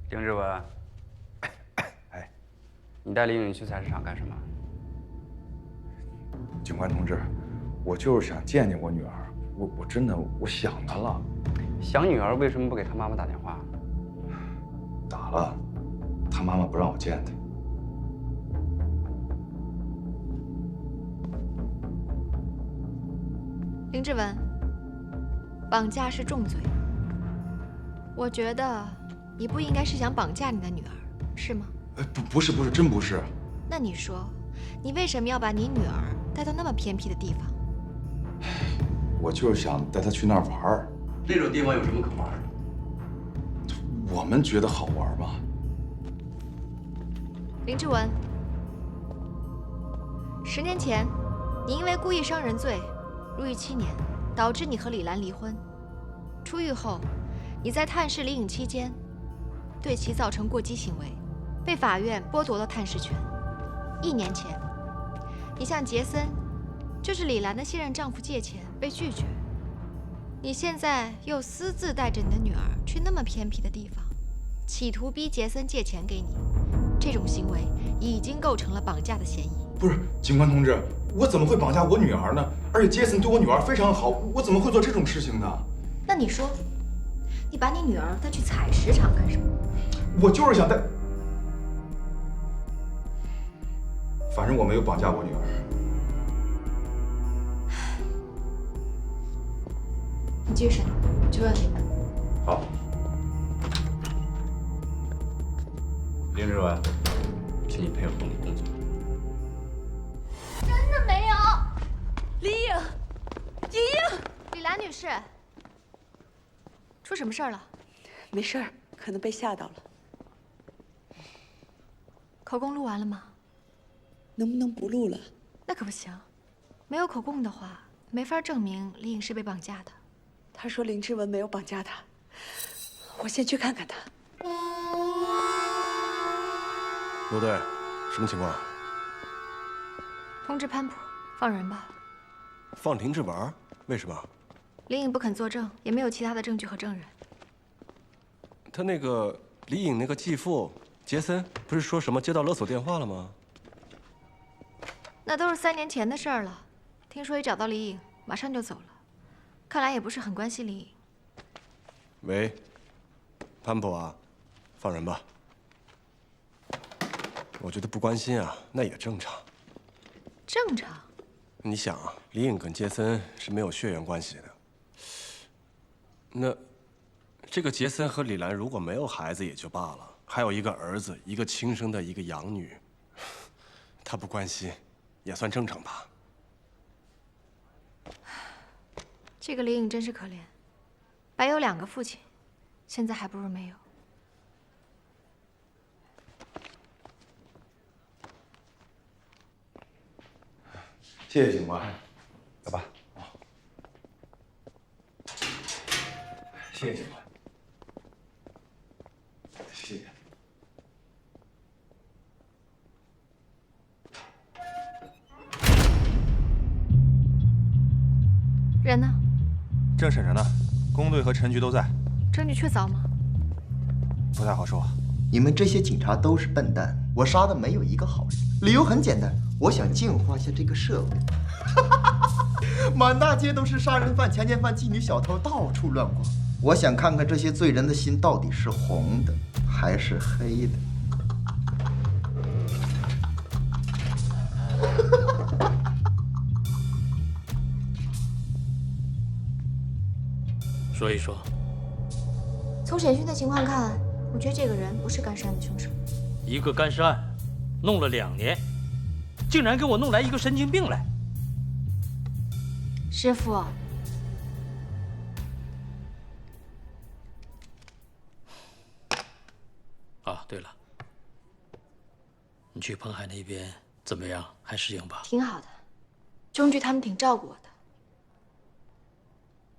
丁志文，哎，你带李允去菜市场干什么？警官同志，我就是想见见我女儿，我真的想她了。想女儿为什么不给她妈妈打电话？打了，她妈妈不让我见她。林志文，绑架是重罪，我觉得你不应该是想绑架你的女儿，是吗？不是，真不是。那你说，你为什么要把你女儿带到那么偏僻的地方？我就是想带她去那儿玩儿。那种地方有什么可玩的？我们觉得好玩嘛。林志文，10年前，你因为故意伤人罪入狱7年，导致你和李兰离婚。出狱后，你在探视李颖期间，对其造成过激行为，被法院剥夺了探视权。1年前，你向杰森，就是李兰的现任丈夫借钱，被拒绝。你现在又私自带着你的女儿去那么偏僻的地方，企图逼杰森借钱给你，这种行为已经构成了绑架的嫌疑。不是，警官同志，我怎么会绑架我女儿呢？而且杰森对我女儿非常好，我怎么会做这种事情呢？那你说，你把你女儿带去采石场干什么？我就是想带。反正我没有绑架我女儿。你继续审，去问问。好。林志文，请你配合我们工作。真的没有。李颖，莹莹，李兰女士，出什么事儿了？没事儿，可能被吓到了。口供录完了吗？能不能不录了？那可不行，没有口供的话，没法证明李颖是被绑架的。他说林志文没有绑架他，我先去看看他。罗队，什么情况？通知潘普，放人吧。放林志文？为什么？李颖不肯作证，也没有其他的证据和证人。他那个李颖那个继父杰森，不是说什么接到勒索电话了吗？那都是3年前的事儿了。听说也找到李颖，马上就走了。看来也不是很关心李颖。喂，潘普啊，放人吧。我觉得不关心啊，那也正常。正常。你想啊，李颖跟杰森是没有血缘关系的。那这个杰森和李兰如果没有孩子也就罢了，还有一个儿子，一个亲生的，一个养女，他不关心，也算正常吧。这个李颖真是可怜，白有2个父亲，现在还不如没有。谢谢警官。走吧。谢谢警官。谢谢。人呢？正审着呢，工队和陈局都在。证据确凿吗？不太好说。你们这些警察都是笨蛋，我杀的没有一个好人。理由很简单，我想净化一下这个社会。满大街都是杀人犯、强奸犯、妓女、小偷，到处乱逛。我想看看这些罪人的心到底是红的还是黑的。说一说。从审讯的情况看，我觉得这个人不是干尸案的凶手。一个干尸案，弄了2年，竟然给我弄来一个神经病来。师傅，啊，对了，你去彭海那边怎么样？还适应吧？挺好的，中局他们挺照顾我的。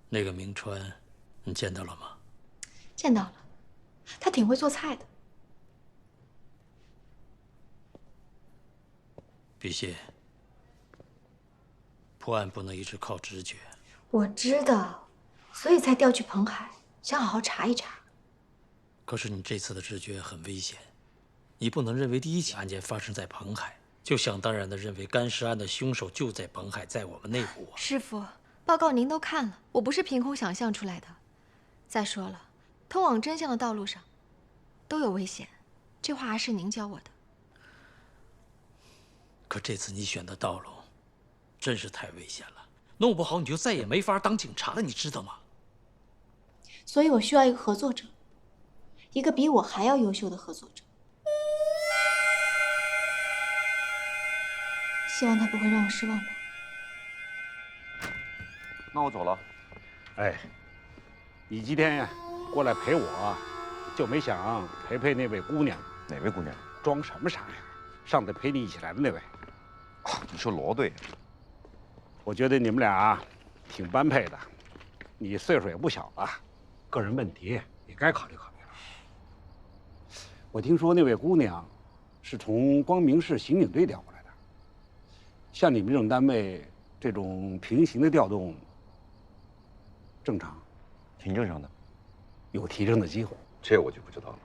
那个明川，你见到了吗？见到了，他挺会做菜的。笔谢，破案不能一直靠直觉。我知道，所以才调去彭海，想好好查一查。可是你这次的直觉很危险，你不能认为第1起案件发生在彭海，就想当然的认为干尸案的凶手就在彭海，在我们内部啊。师傅，报告您都看了，我不是凭空想象出来的。再说了，通往真相的道路上都有危险，这话还是您教我的。可这次你选的道路真是太危险了，弄不好你就再也没法当警察了，你知道吗？所以我需要一个合作者，一个比我还要优秀的合作者。希望他不会让我失望吧。那我走了。哎，你今天过来陪我，就没想陪那位姑娘。哪位姑娘？装什么傻呀？上次陪你一起来的那位。你说罗队？我觉得你们俩挺般配的，你岁数也不小了，个人问题也该考虑考虑了。我听说那位姑娘是从光明市刑警队调过来的，像你们这种单位，这种平行的调动正常？挺正常的，有提升的机会。这我就不知道了。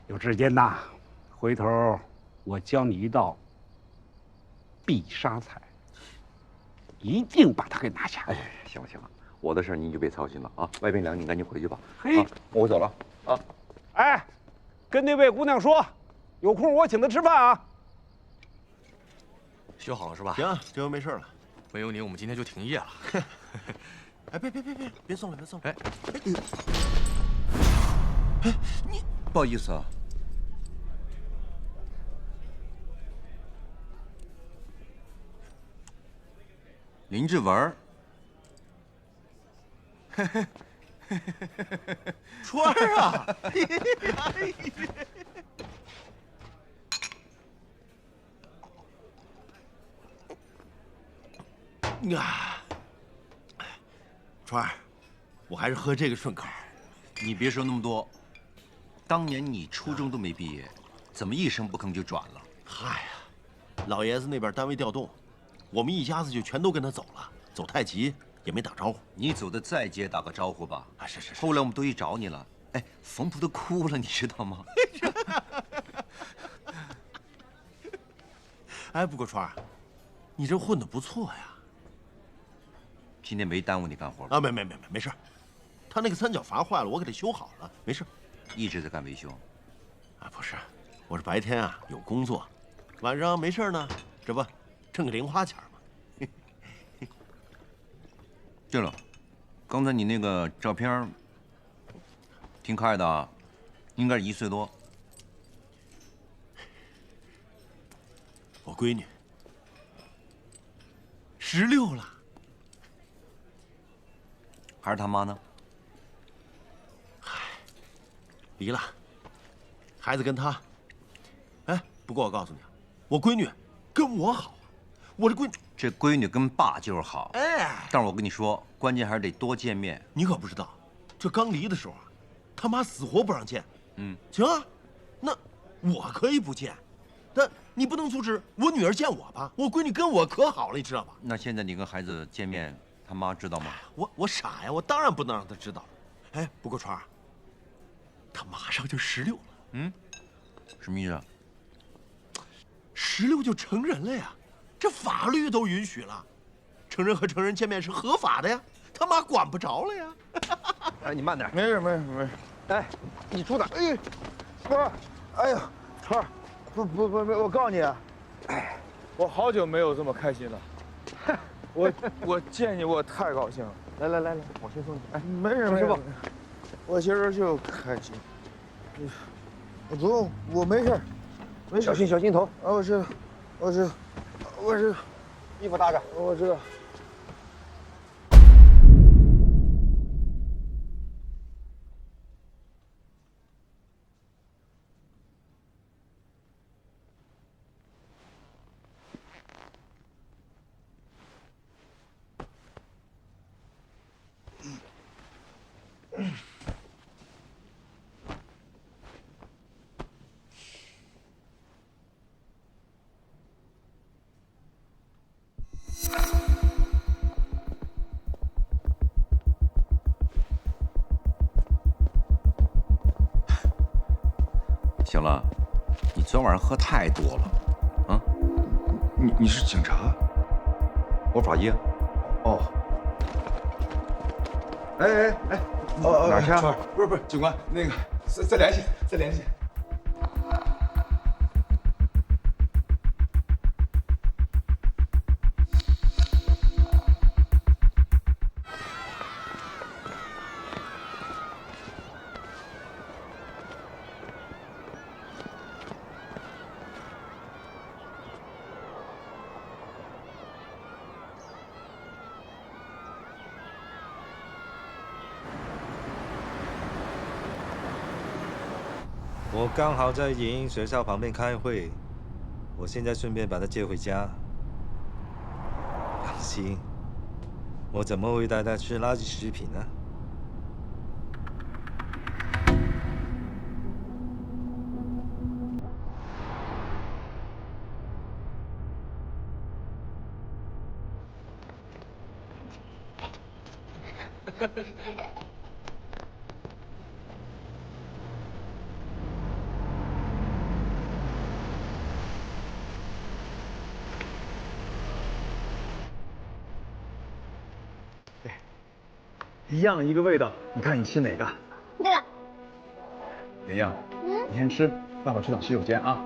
有时间呐，回头我教你一道必杀菜，一定把它给拿下。哎，行了行了，我的事你就别操心了啊。外边凉，你赶紧回去吧。嘿，我走了啊。哎，跟那位姑娘说，有空我请她吃饭啊。修好了是吧？行，这回没事了。没有你，我们今天就停业了。哎，别送了，别送了。哎，你不好意思啊。林志文。川儿啊！啊，川儿，我还是喝这个顺口。你别说那么多，当年你初中都没毕业，怎么一声不吭就转了？嗨呀，老爷子那边单位调动，我们一家子就全都跟他走了，走太急也没打招呼。你走的再接打个招呼吧。啊，是。后来我们都去找你了，哎，冯普都哭了，你知道吗？哎，不过川儿，你这混得不错呀。今天没耽误你干活吧？啊，没事。他那个三角阀坏了，我给他修好了，没事。一直在干维修。啊，不是，我是白天啊有工作，晚上没事呢，这不挣个零花钱吗？对了，刚才你那个照片挺可爱的啊，应该是1岁多。我闺女16了，还是他妈呢？离了，孩子跟他。哎，不过我告诉你啊，我闺女跟我好，我这闺女跟爸就是好。哎，但是我跟你说，关键还是得多见面。你可不知道，这刚离的时候啊，他妈死活不让见。嗯，行啊，那我可以不见，但你不能阻止我女儿见我吧？我闺女跟我可好了，你知道吧？那现在你跟孩子见面，他妈知道吗？我傻呀，我当然不能让她知道。哎，不过川儿，她马上就16了。嗯，什么意思啊？16就成人了呀，这法律都允许了，成人和成人见面是合法的呀，他妈管不着了呀。哎，你慢点。没事。哎，你住哪？哎，不是，哎呀，川儿，不，我告诉你，哎，我好久没有这么开心了。我见你，我太高兴了。来，我先送你。哎，没事，师傅，我今儿就开心。不用，我没事，没事。小心头。啊，我知道。衣服搭着。我知道。小乐，你昨晚上喝太多了，啊？你是警察？我法医。哦。哎，哪儿去啊？不是，警官，那个再联系。我刚好在营学校旁边开会，我现在顺便把他接回家。放心，我怎么会带他吃垃圾食品呢？一样一个味道，你看你吃哪个？这个。妍妍，你先吃，爸爸去趟洗手间啊。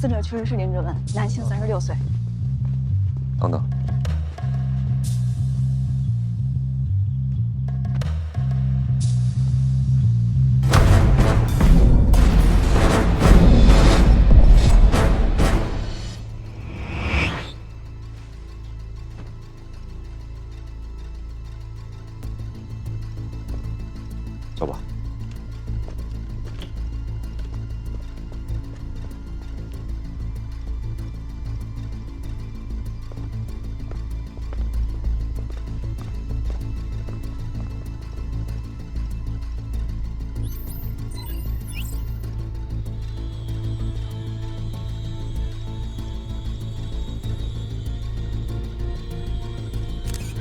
死者确实是林志文，男性，36岁。等等。 走吧。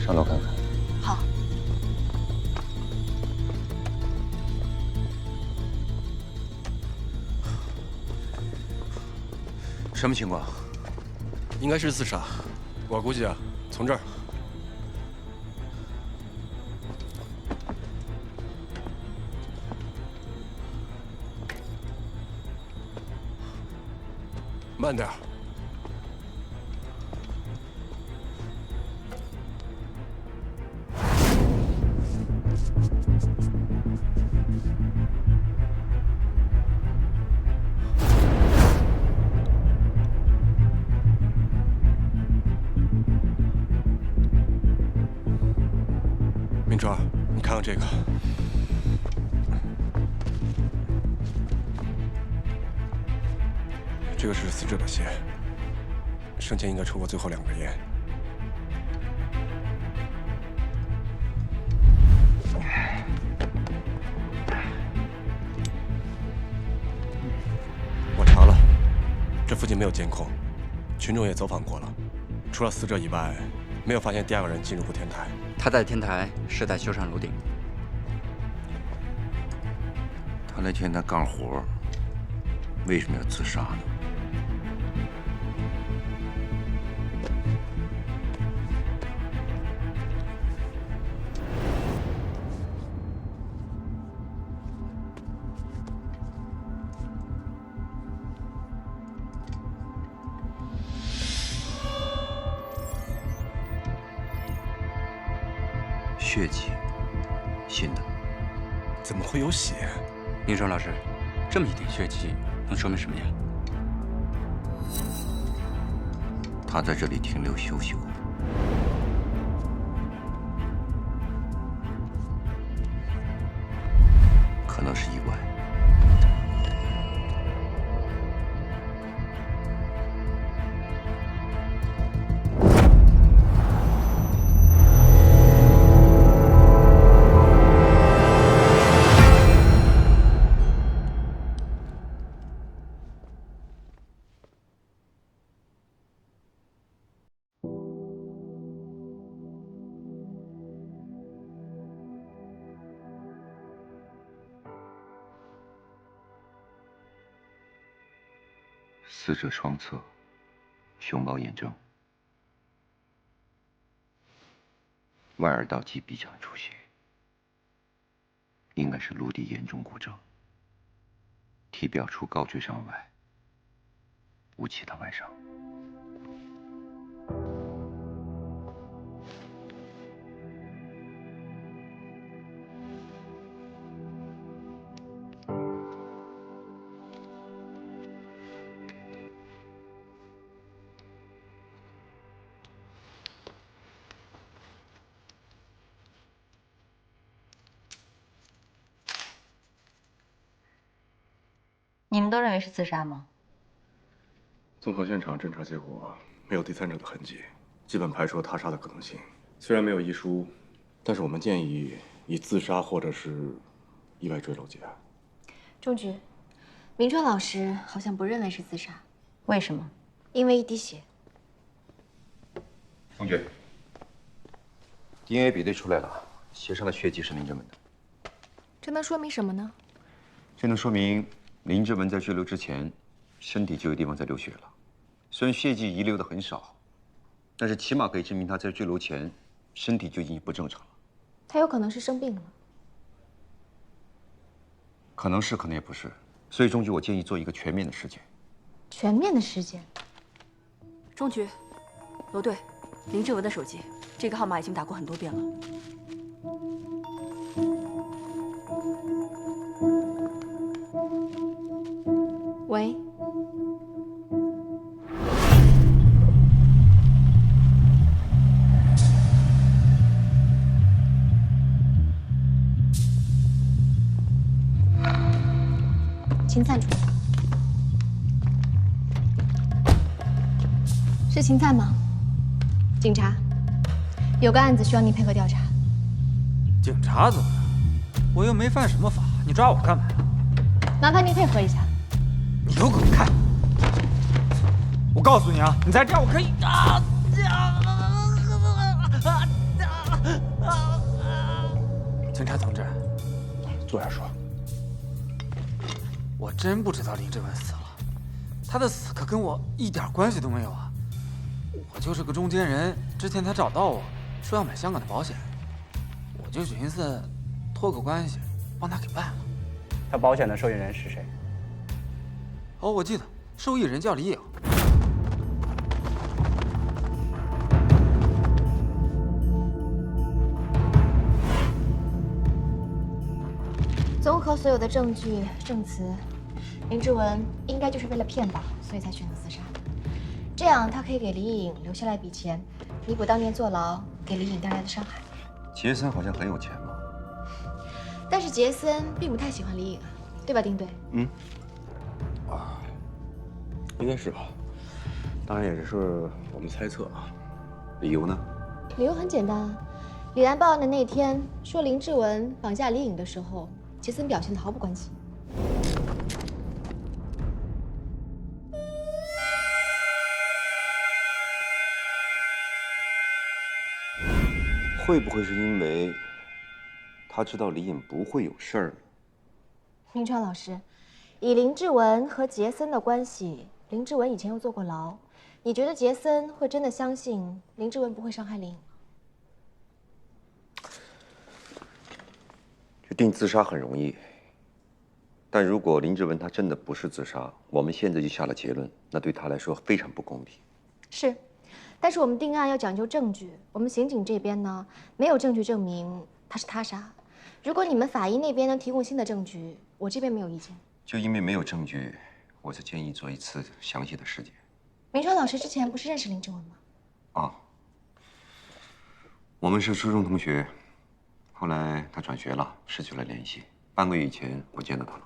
上楼看看。好。 什么情况？应该是自杀，我估计啊，从这儿。慢点儿。明川，你看看这个。这个是死者的血，生前应该抽过最后2根烟。我查了，这附近没有监控，群众也走访过了，除了死者以外，没有发现第2个人进入过天台。 他在天台是在修缮楼顶。他来天台干活，为什么要自杀呢？血迹，新的。怎么会有血？林爽老师，这么一点血迹能说明什么呀？他在这里停留休息过。可能是意外。死者双侧胸包炎症，外耳道及鼻腔出血，应该是颅底严重骨折。体表除高椎伤外，无其他外伤。你们都认为是自杀吗？综合现场侦查结果，没有第三者的痕迹，基本排除了他杀的可能性。虽然没有遗书，但是我们建议以自杀或者是意外坠楼结案。钟局，明川老师好像不认为是自杀，为什么？因为一滴血。同学 ，DNA 比对出来了，血上的血迹是林志文的。这能说明什么呢？这能说明林志文在坠楼之前，身体就有地方在流血了。虽然血迹遗留的很少，但是起码可以证明他在坠楼前，身体就已经不正常了。他有可能是生病了。可能是，可能也不是。所以钟局，我建议做一个全面的尸检，全面的尸检。钟局，罗队，林志文的手机，这个号码已经打过很多遍了。喂。秦灿主任，是秦灿吗？警察，有个案子需要您配合调查。警察怎么了？我又没犯什么法，你抓我干嘛呀？麻烦您配合一下。你给我滚开！我告诉你啊，你再这样我可以警察同志，坐下说。我真不知道林志文死了，他的死可跟我一点关系都没有啊！我就是个中间人，之前他找到我说要买香港的保险，我就寻思托个关系帮他给办了。他保险的受益人是谁？哦，我记得受益人叫李颖。综合所有的证据、证词，林志文应该就是为了骗保，所以才选择自杀的。这样，他可以给李颖留下来一笔钱，弥补当年坐牢给李颖带来的伤害。杰森好像很有钱嘛。但是杰森并不太喜欢李颖啊，对吧，丁队？应该是吧，当然也只是我们猜测啊。理由呢？理由很简单啊，李兰报案的那天说林志文绑架李颖的时候，杰森表现得毫不关心。会不会是因为他知道李颖不会有事儿？明川老师，以林志文和杰森的关系，林志文以前又坐过牢，你觉得杰森会真的相信林志文不会伤害李颖吗？决定自杀很容易，但如果林志文他真的不是自杀，我们现在就下了结论，那对他来说非常不公平。是，但是我们定案要讲究证据，我们刑警这边呢没有证据证明他是他杀。如果你们法医那边能提供新的证据，我这边没有意见。就因为没有证据，我才建议做一次详细的尸检。明川老师之前不是认识林志文吗？啊，我们是初中同学，后来他转学了，失去了联系。半个月以前我见到他了。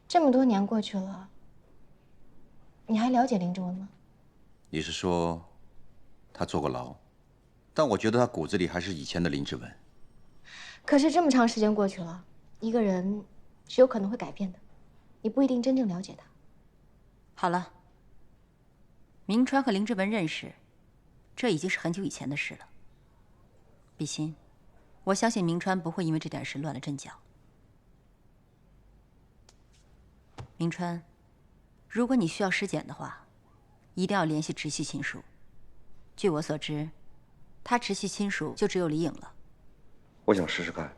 这么多年过去了，你还了解林志文吗？你是说他坐过牢，但我觉得他骨子里还是以前的林志文。可是这么长时间过去了，一个人是有可能会改变的，你不一定真正了解他。好了，明川和林志文认识，这已经是很久以前的事了。比心，我相信明川不会因为这点事乱了阵脚。明川，如果你需要尸检的话，一定要联系直系亲属。据我所知，他直系亲属就只有李颖了。我想试试看。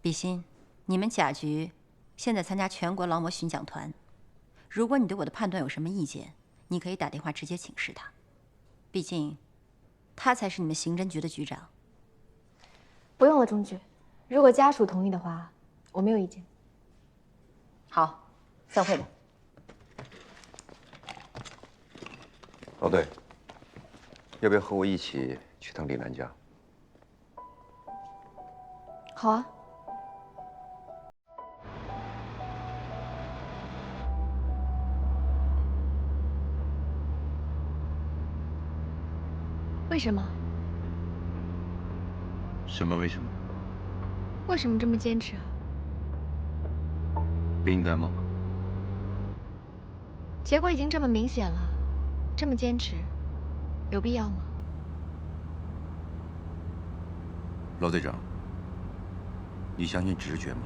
比心，你们甲局现在参加全国劳模巡讲团，如果你对我的判断有什么意见，你可以打电话直接请示他。毕竟，他才是你们刑侦局的局长。不用了，钟局，如果家属同意的话，我没有意见。好，散会吧。老队，要不要和我一起去趟李兰家？好啊。为什么？什么？为什么？为什么这么坚持啊？不应该吗？结果已经这么明显了，这么坚持，有必要吗？罗队长，你相信直觉吗？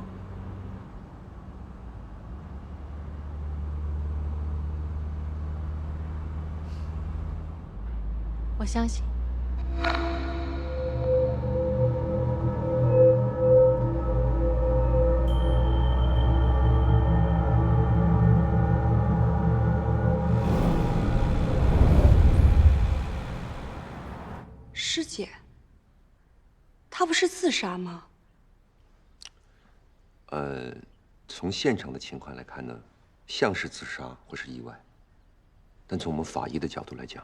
我相信。师姐，她不是自杀吗？从现场的情况来看呢，像是自杀或是意外。但从我们法医的角度来讲，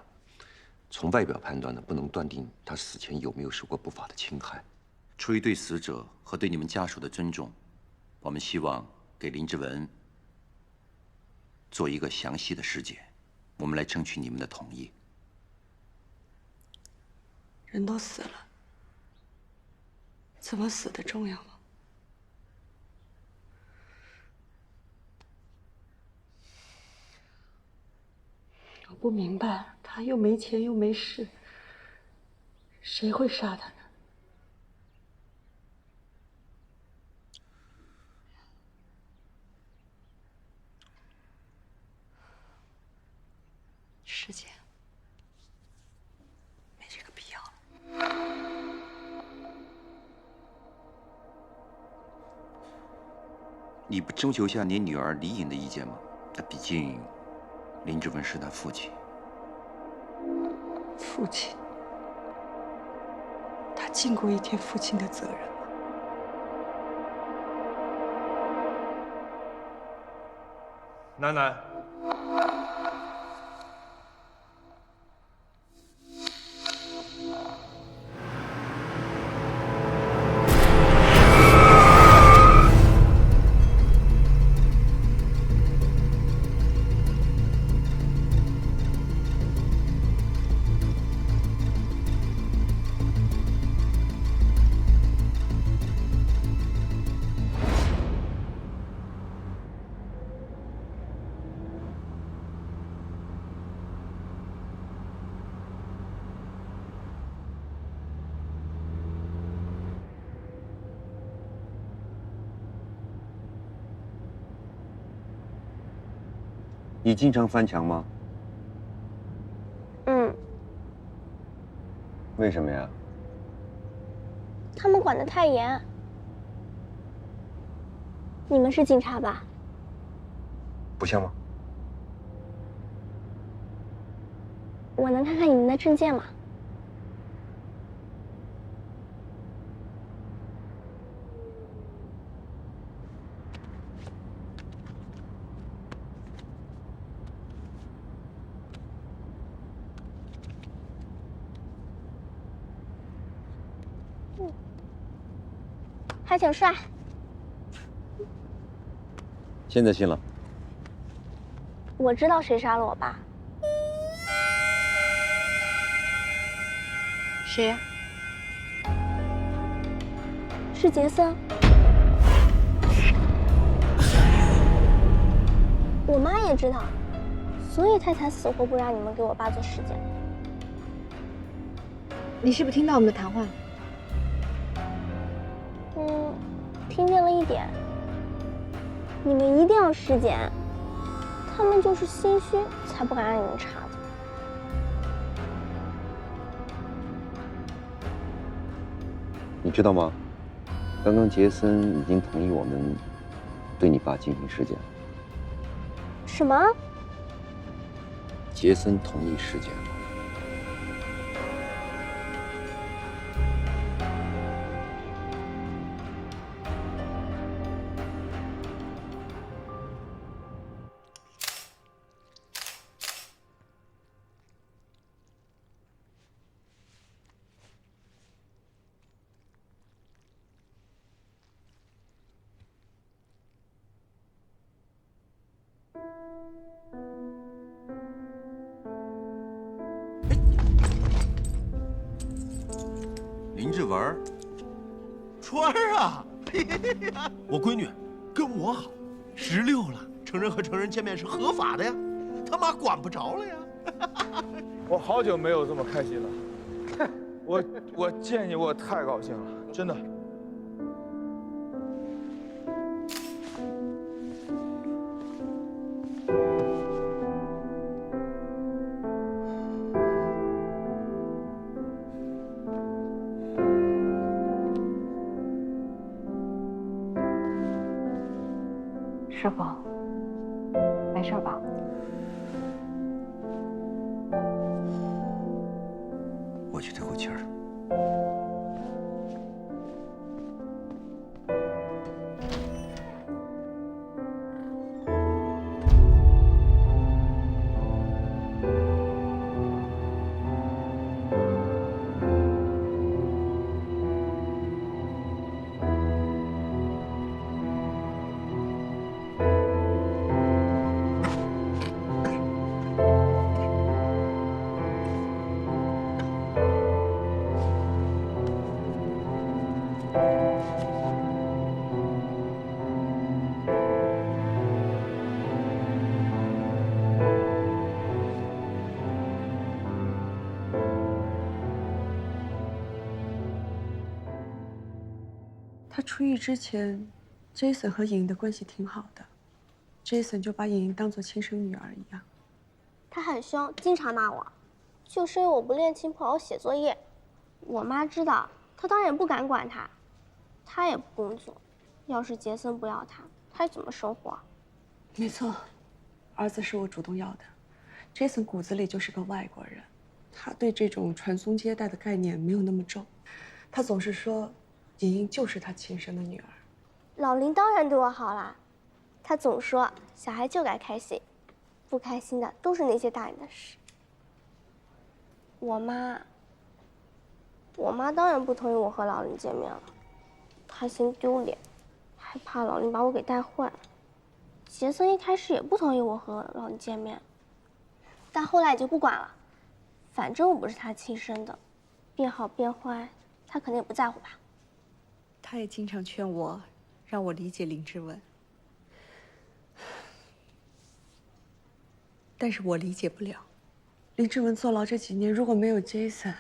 从外表判断呢，不能断定他死前有没有受过不法的侵害。出于对死者和对你们家属的尊重，我们希望给林志文做一个详细的尸检，我们来争取你们的同意。人都死了，怎么死的重要吗？我不明白，他又没钱又没势，谁会杀他呢？师姐，没这个必要了。你不征求下你女儿李颖的意见吗？毕竟林志文是他父亲。父亲，他尽过一天父亲的责任吗？楠楠。你经常翻墙吗？嗯，为什么呀？他们管得太严。你们是警察吧？不像吗？我能看看你们的证件吗？还挺帅。现在信了。我知道谁杀了我爸。谁呀？是杰森。我妈也知道，所以她才死活不让你们给我爸做尸检。你是不是听到我们的谈话？听见了一点。你们一定要尸检，他们就是心虚，才不敢让你们查的。你知道吗？刚刚杰森已经同意我们对你爸进行尸检了。什么？杰森同意尸检了。林志文，川儿啊，我闺女跟我好，16了，成人和成人见面是合法的呀，他妈管不着了呀。我好久没有这么开心了。我见你我太高兴了，真的。师傅，没事吧？我去透口气儿。他出狱之前，Jason 和莹莹的关系挺好的，Jason 就把莹莹当做亲生女儿一样。他很凶，经常骂我，就是因为我不练琴不好好写作业。我妈知道，她当然也不敢管他，他也不工作。要是杰森不要他，他怎么生活？没错，儿子是我主动要的。Jason 骨子里就是个外国人，他对这种传宗接代的概念没有那么重。他总是说，莹莹就是他亲生的女儿。老林当然对我好啦，他总说小孩就该开心，不开心的都是那些大人的事。我妈当然不同意我和老林见面了，她嫌丢脸，还怕老林把我给带坏了。杰森一开始也不同意我和老林见面，但后来也就不管了，反正我不是他亲生的，变好变坏，他可能也不在乎吧。他也经常劝我，让我理解林志文，但是我理解不了。林志文坐牢这几年，如果没有 Jason，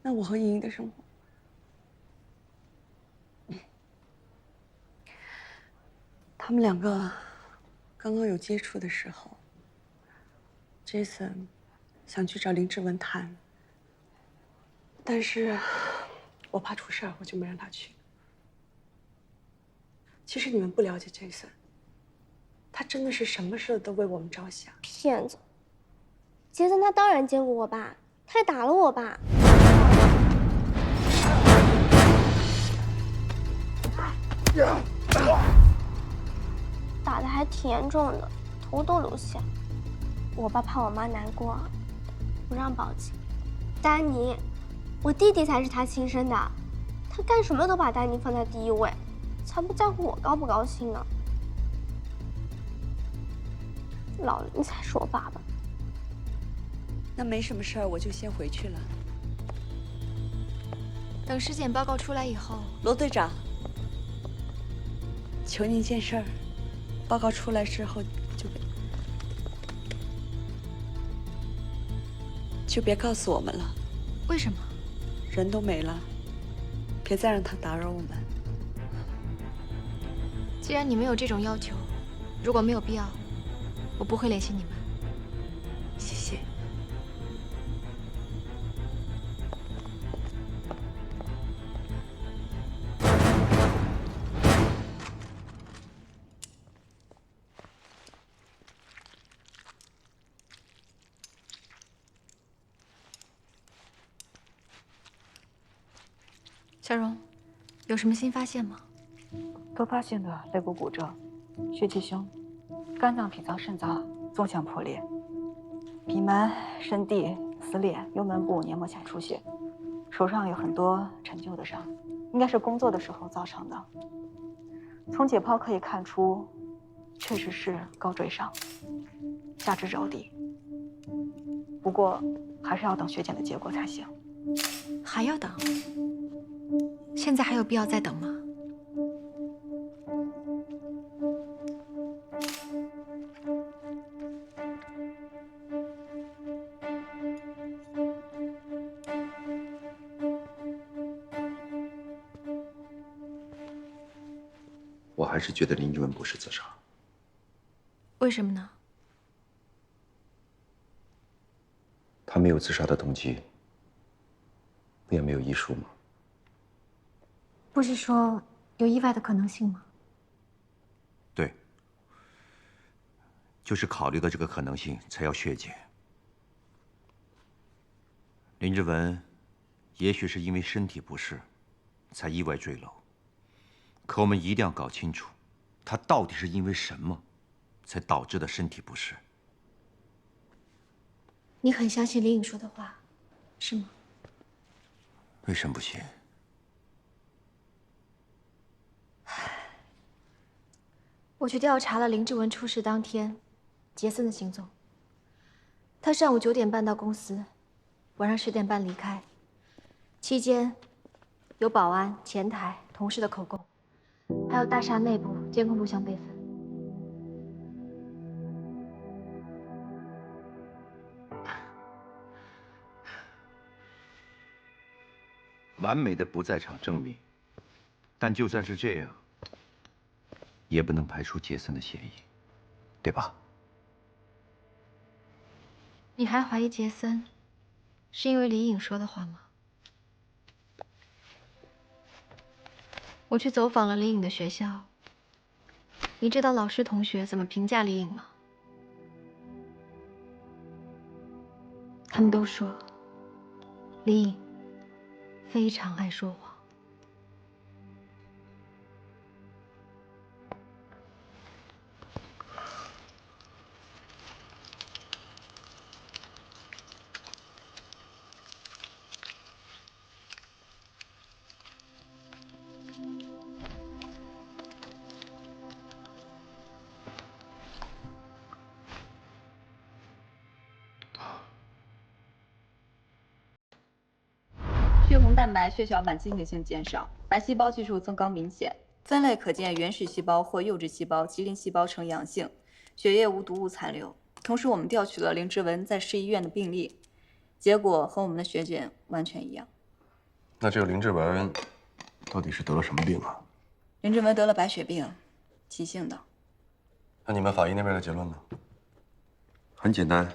那我和莹莹的生活……他们两个刚刚有接触的时候 ，Jason 想去找林志文谈，但是我怕出事儿，我就没让他去。其实你们不了解 Jason， 他真的是什么事都为我们着想。骗子！杰森他当然见过我爸，他还打了我爸。打得还挺严重的，头都流血。我爸怕我妈难过，不让报警。丹尼，我弟弟才是他亲生的，他干什么都把丹尼放在第一位，才不在乎我高不高兴呢。老林才是我爸爸。那没什么事儿，我就先回去了。等尸检报告出来以后，罗队长，求您件事儿，报告出来之后就别告诉我们了。为什么？人都没了，别再让他打扰我们。既然你们有这种要求，如果没有必要，我不会联系你们。谢谢。小荣，有什么新发现吗？多发性的肋骨骨折，血气胸，肝脏、脾脏、肾脏纵向破裂，脾门、肾地、死脸、幽门部黏膜下出血，手上有很多陈旧的伤，应该是工作的时候造成的。从解剖可以看出，确实是高坠伤，下肢着地。不过还是要等血检的结果才行。还要等？现在还有必要再等吗？我还是觉得林志文不是自杀。为什么呢？他没有自杀的动机，不也没有遗书吗？不是说有意外的可能性吗？对，就是考虑到这个可能性，才要血检。林志文也许是因为身体不适，才意外坠楼。可我们一定要搞清楚，他到底是因为什么，才导致的身体不适。你很相信林颖说的话，是吗？为什么不信？我去调查了林志文出事当天杰森的行踪。他上午9点半到公司，晚上10点半离开，期间有保安、前台、同事的口供，还有大厦内部监控录像备份。完美的不在场证明，但就算是这样，也不能排除杰森的嫌疑，对吧？你还怀疑杰森，是因为李颖说的话吗？我去走访了李颖的学校，你知道老师同学怎么评价李颖吗？他们都说李颖非常爱说谎。血红蛋白血小板经典性减少，白细胞计数增高明显，分类可见原始细胞或幼稚细胞、畸零细胞呈阳性，血液无毒物残留。同时，我们调取了林志文在市医院的病历，结果和我们的血检完全一样。那这个林志文到底是得了什么病啊？林志文得了白血病，急性的。那你们法医那边的结论呢？很简单，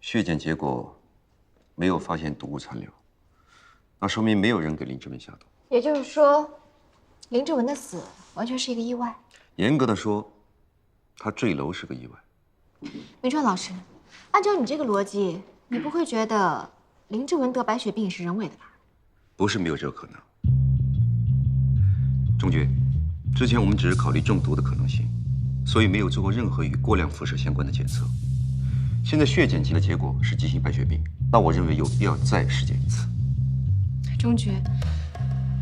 血检结果没有发现毒物残留，那说明没有人给林志文下毒。也就是说，林志文的死完全是一个意外。严格的说，他坠楼是个意外。明川老师，按照你这个逻辑，你不会觉得林志文得白血病是人为的吧？不是没有这个可能。钟局，之前我们只是考虑中毒的可能性，所以没有做过任何与过量辐射相关的检测。现在血检的结果是急性白血病，那我认为有必要再尸检一次。钟局，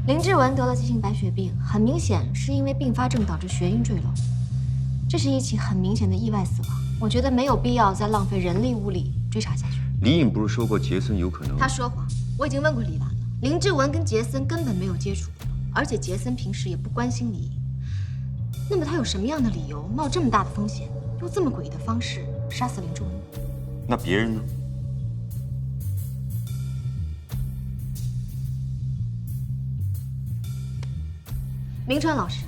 林志文得了急性白血病，很明显是因为并发症导致血晕坠楼，这是一起很明显的意外死亡。我觉得没有必要再浪费人力物力追查下去。李颖不是说过杰森有可能？他说谎，我已经问过李兰了。林志文跟杰森根本没有接触过，而且杰森平时也不关心李颖。那么他有什么样的理由冒这么大的风险，用这么诡异的方式杀死林志文？那别人呢？明川老师，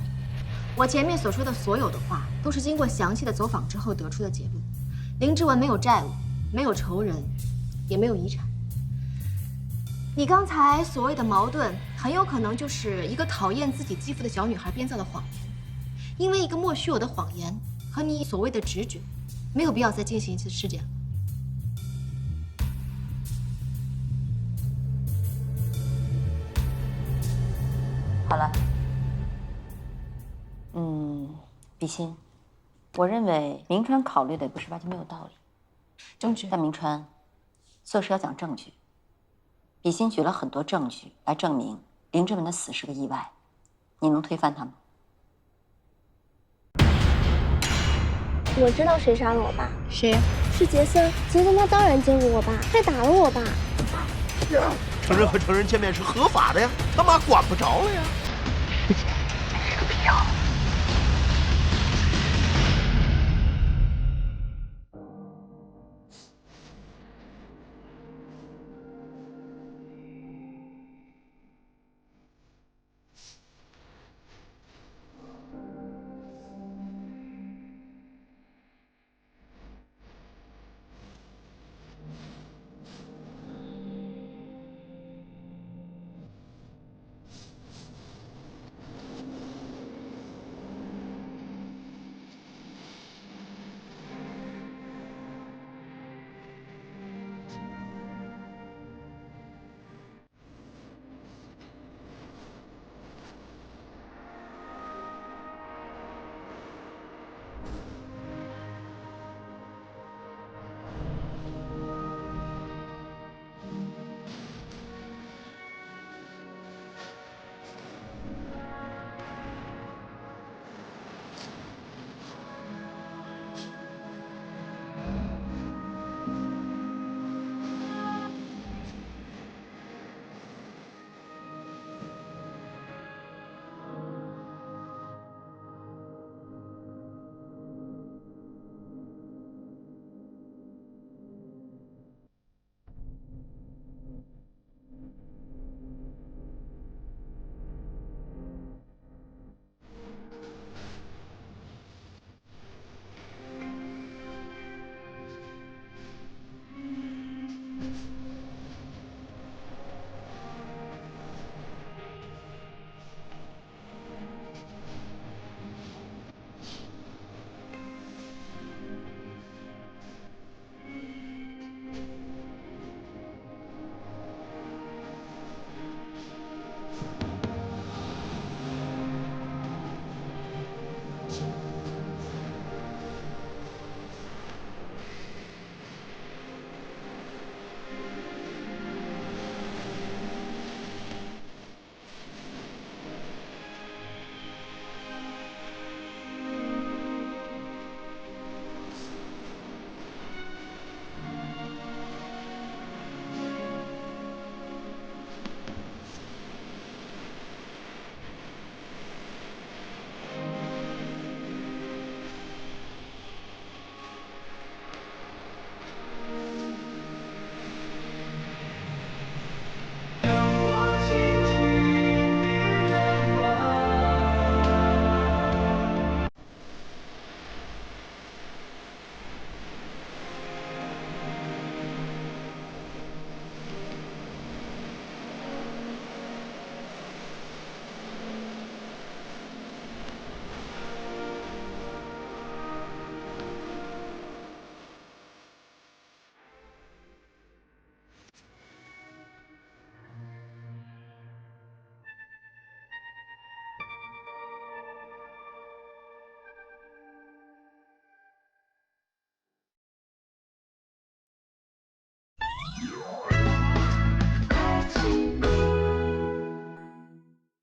我前面所说的所有的话，都是经过详细的走访之后得出的结论。林志文没有债务，没有仇人，也没有遗产。你刚才所谓的矛盾，很有可能就是一个讨厌自己继父的小女孩编造的谎言。因为一个莫须有的谎言和你所谓的直觉，没有必要再进行一次尸检了。好了。毕鑫，我认为明川考虑的也不是完全没有道理。钟局，但明川做事要讲证据。毕鑫举了很多证据来证明林志文的死是个意外，你能推翻他吗？我知道谁杀了我爸。谁呀？是杰森。杰森他当然见过我爸，还打了我爸。成人和成人见面是合法的呀，他妈管不着了呀。没这个必要。